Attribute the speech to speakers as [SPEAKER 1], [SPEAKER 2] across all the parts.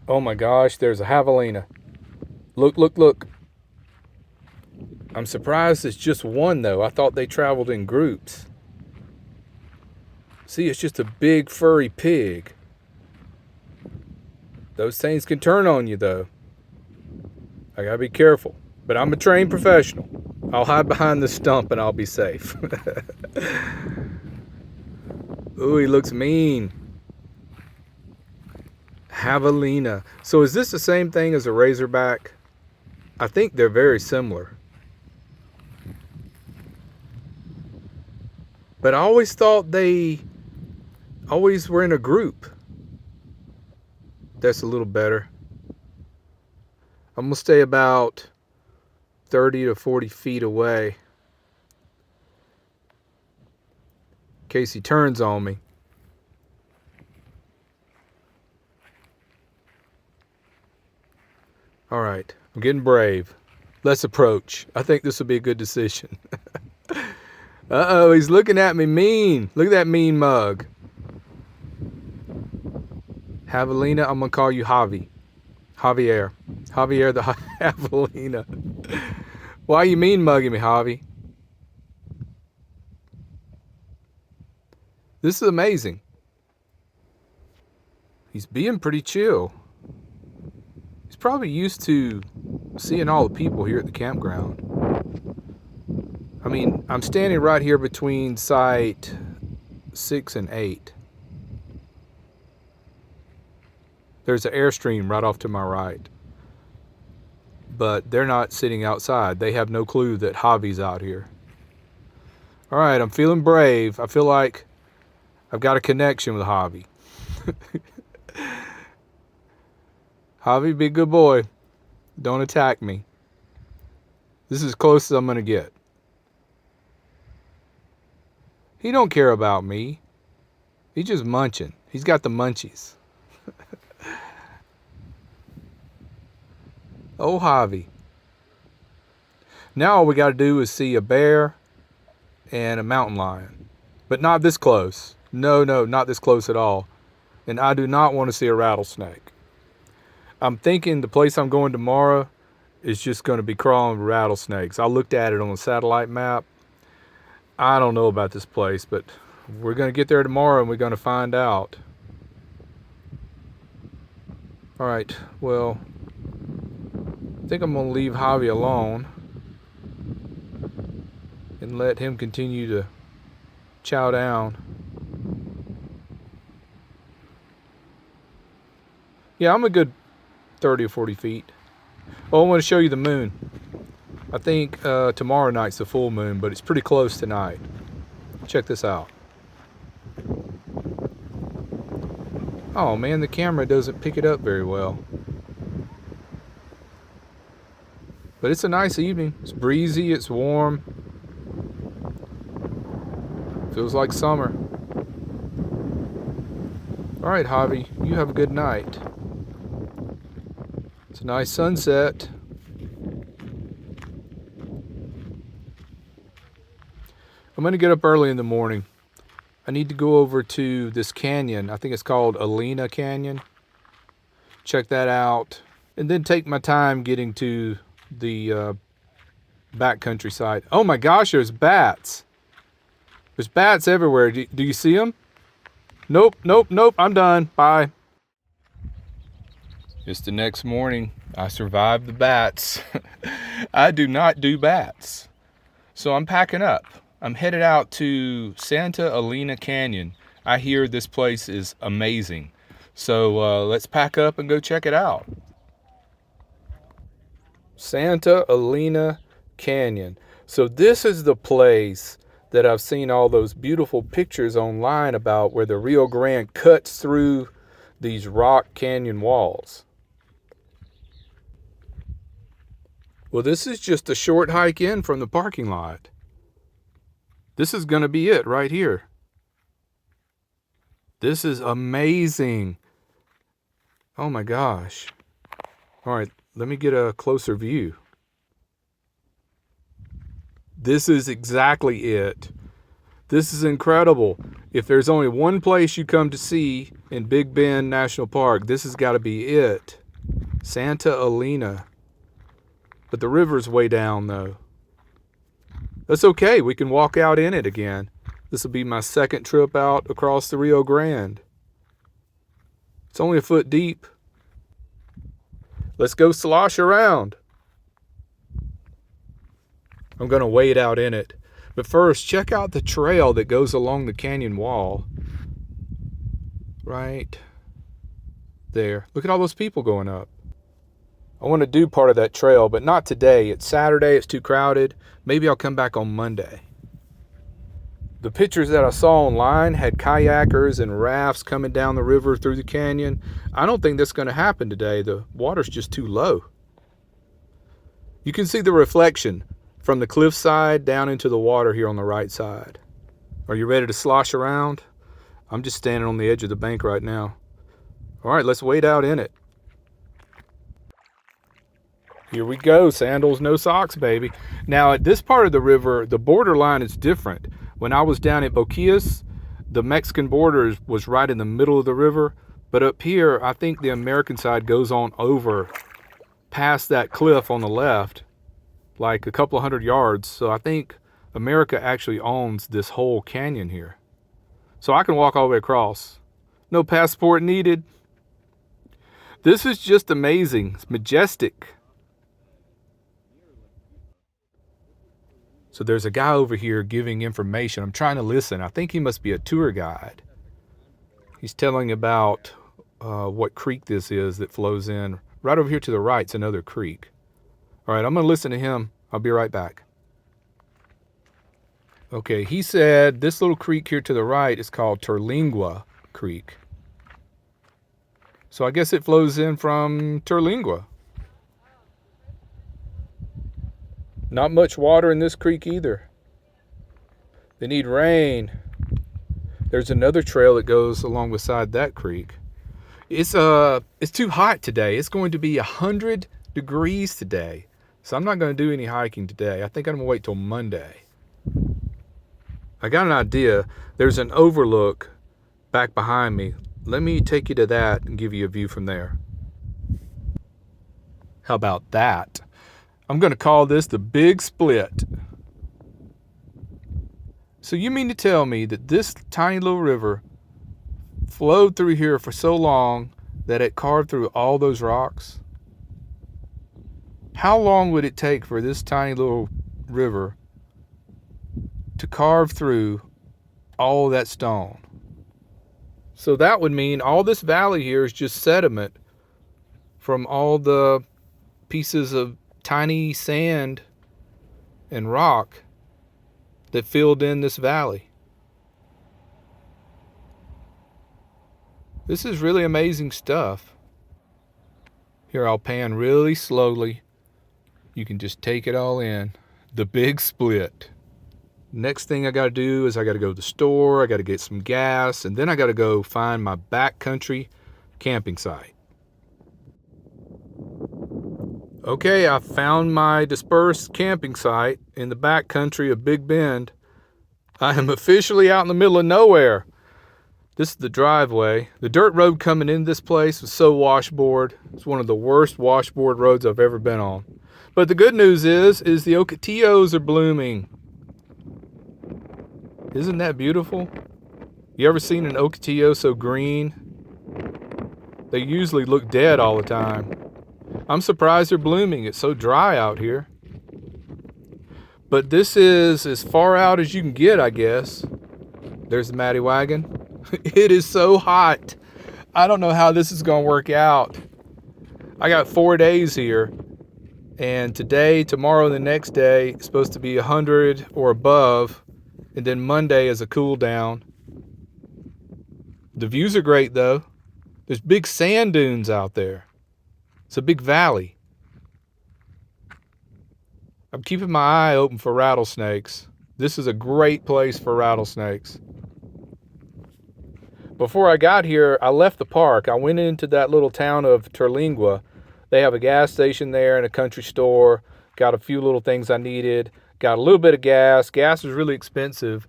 [SPEAKER 1] Oh my gosh, there's a Havalina. Look, look, look. I'm surprised it's just one though. I thought they traveled in groups. See, it's just a big furry pig. Those things can turn on you though. I gotta be careful. But I'm a trained professional. I'll hide behind the stump and I'll be safe. Ooh, he looks mean. Javelina. So is this the same thing as a razorback? I think they're very similar. But I always thought they always were in a group. That's a little better. I'm gonna stay about 30 to 40 feet away in case he turns on me. All right, I'm getting brave. Let's approach. I think this will be a good decision. Uh-oh, he's looking at me mean. Look at that mean mug. Havalina, I'm gonna call you Javi. Javier. Javier the Havalina. Why you mean mugging me, Javi? This is amazing. He's being pretty chill. He's probably used to seeing all the people here at the campground. I mean, I'm standing right here between site 6 and 8. There's an Airstream right off to my right. But they're not sitting outside. They have no clue that Javi's out here. All right, I'm feeling brave. I feel like I've got a connection with Javi. Javi, be a good boy. Don't attack me. This is as close as I'm gonna get. He don't care about me. He's just munching. He's got the munchies. Oh, Javi. Now all we got to do is see a bear and a mountain lion. But not this close. No, not this close at all. And I do not want to see a rattlesnake. I'm thinking the place I'm going tomorrow is just going to be crawling with rattlesnakes. I looked at it on a satellite map. I don't know about this place, but we're going to get there tomorrow and we're going to find out. All right, well, I think I'm going to leave Javi alone and let him continue to chow down. Yeah, I'm a good 30 or 40 feet. Oh, I want to show you the moon. I think tomorrow night's the full moon, but it's pretty close tonight. Check this out. Oh man, the camera doesn't pick it up very well. But it's a nice evening. It's breezy, it's warm. Feels like summer. All right, Javi, you have a good night. It's a nice sunset. I'm gonna get up early in the morning. I need to go over to this canyon. I think it's called Elena Canyon. Check that out. And then take my time getting to the backcountry site. Oh my gosh, there's bats. There's bats everywhere. Do you see them? Nope. I'm done. Bye. It's the next morning. I survived the bats. I do not do bats. So I'm packing up. I'm headed out to Santa Elena Canyon. I hear this place is amazing. So let's pack up and go check it out. Santa Elena Canyon. So this is the place that I've seen all those beautiful pictures online about, where the Rio Grande cuts through these rock canyon walls. Well, this is just a short hike in from the parking lot. This is going to be it right here. This is amazing. Oh my gosh. All right, let me get a closer view. This is exactly it. This is incredible. If there's only one place you come to see in Big Bend National Park, this has got to be it. Santa Elena. But the river's way down though. That's okay, we can walk out in it again. This will be my second trip out across the Rio Grande. It's only a foot deep. Let's go slosh around. I'm gonna wade out in it. But first, check out the trail that goes along the canyon wall. Right there. Look at all those people going up. I want to do part of that trail, but not today. It's Saturday, it's too crowded. Maybe I'll come back on Monday. The pictures that I saw online had kayakers and rafts coming down the river through the canyon. I don't think that's going to happen today. The water's just too low. You can see the reflection from the cliffside down into the water here on the right side. Are you ready to slosh around? I'm just standing on the edge of the bank right now. All right, let's wade out in it. Here we go, sandals, no socks, baby. Now at this part of the river, the border line is different. When I was down at Boquillas, the Mexican border was right in the middle of the river. But up here, I think the American side goes on over past that cliff on the left, like a couple of 100 yards. So I think America actually owns this whole canyon here. So I can walk all the way across. No passport needed. This is just amazing. It's majestic. So there's a guy over here giving information. I'm trying to listen. I think he must be a tour guide. He's telling about what creek this is that flows in. Right over here to the right, it's another creek. All right, I'm going to listen to him. I'll be right back. Okay, he said this little creek here to the right is called Terlingua Creek. So I guess it flows in from Terlingua. Not much water in this creek either. They need rain. There's another trail that goes along beside that creek. It's too hot today. It's going to be 100 degrees today. So I'm not going to do any hiking today. I think I'm going to wait till Monday. I got an idea. There's an overlook back behind me. Let me take you to that and give you a view from there. How about that? I'm going to call this the Big Split. So you mean to tell me that this tiny little river flowed through here for so long that it carved through all those rocks? How long would it take for this tiny little river to carve through all that stone? So that would mean all this valley here is just sediment from all the pieces of tiny sand and rock that filled in this valley. This is really amazing stuff. Here, I'll pan really slowly. You can just take it all in. The Big Split. Next thing I got to do is I got to go to the store, I got to get some gas, and then I got to go find my backcountry camping site. Okay, I found my dispersed camping site in the backcountry of Big Bend. I am officially out in the middle of nowhere. This is the driveway. The dirt road coming into this place was so washboard. It's one of the worst washboard roads I've ever been on. But the good news is the ocotillos are blooming. Isn't that beautiful? You ever seen an ocotillo so green? They usually look dead all the time. I'm surprised they're blooming. It's so dry out here. But this is as far out as you can get, I guess. There's the Matty wagon. It is so hot. I don't know how this is going to work out. I got 4 days here. And today, tomorrow, and the next day, it's supposed to be 100 or above. And then Monday is a cool down. The views are great, though. There's big sand dunes out there. It's a big valley. I'm keeping my eye open for rattlesnakes. This is a great place for rattlesnakes. Before I got here, I left the park. I went into that little town of Terlingua. They have a gas station there and a country store. Got a few little things I needed. Got a little bit of gas. Gas is really expensive.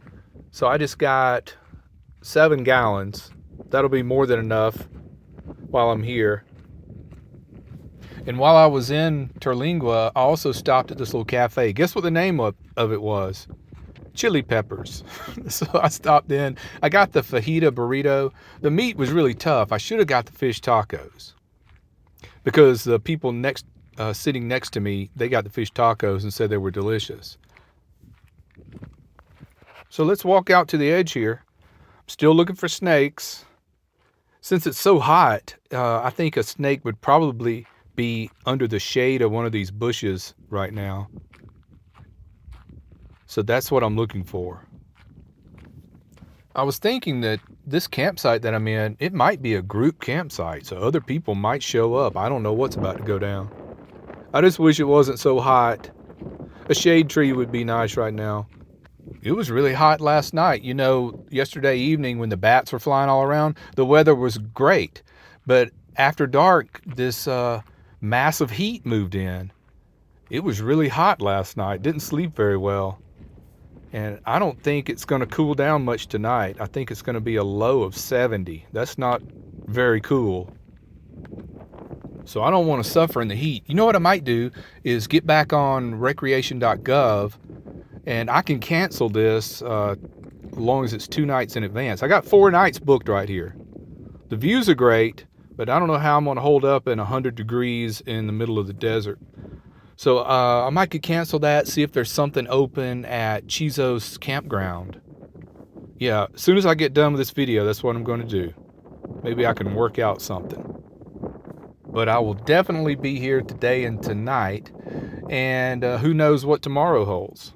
[SPEAKER 1] So I just got 7 gallons. That'll be more than enough while I'm here. And while I was in Terlingua, I also stopped at this little cafe. Guess what the name of it was? Chili Peppers. So I stopped in. I got the fajita burrito. The meat was really tough. I should have got the fish tacos because the people sitting next to me, they got the fish tacos and said they were delicious. So let's walk out to the edge here. I'm still looking for snakes. Since it's so hot, I think a snake would probably be under the shade of one of these bushes right now. So that's what I'm looking for. I was thinking that this campsite that I'm in, it might be a group campsite, so other people might show up. I don't know what's about to go down. I just wish it wasn't so hot. A shade tree would be nice right now. It was really hot last night. You know, yesterday evening when the bats were flying all around, the weather was great. But after dark, this massive heat moved in. It was really hot last night. Didn't sleep very well. And I don't think it's going to cool down much tonight. I think it's going to be a low of 70. That's not very cool. So I don't want to suffer in the heat. You know what I might do is get back on recreation.gov and I can cancel this as long as it's 2 nights in advance. I got 4 nights booked right here. The views are great, but I don't know how I'm going to hold up in 100 degrees in the middle of the desert. So I might could cancel that, see if there's something open at Chizo's campground. Yeah, as soon as I get done with this video, that's what I'm going to do. Maybe I can work out something. But I will definitely be here today and tonight, and who knows what tomorrow holds.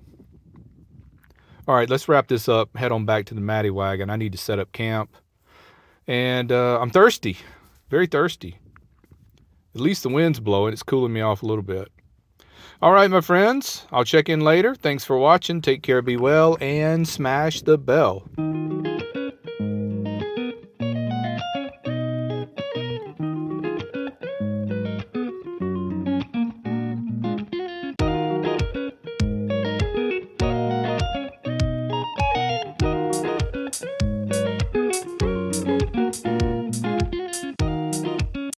[SPEAKER 1] All right, let's wrap this up, head on back to the Matty Wagon. I need to set up camp. And I'm thirsty, very thirsty. At least the wind's blowing, it's cooling me off a little bit. All right, my friends, I'll check in later. Thanks for watching. Take care, be well, and smash the bell.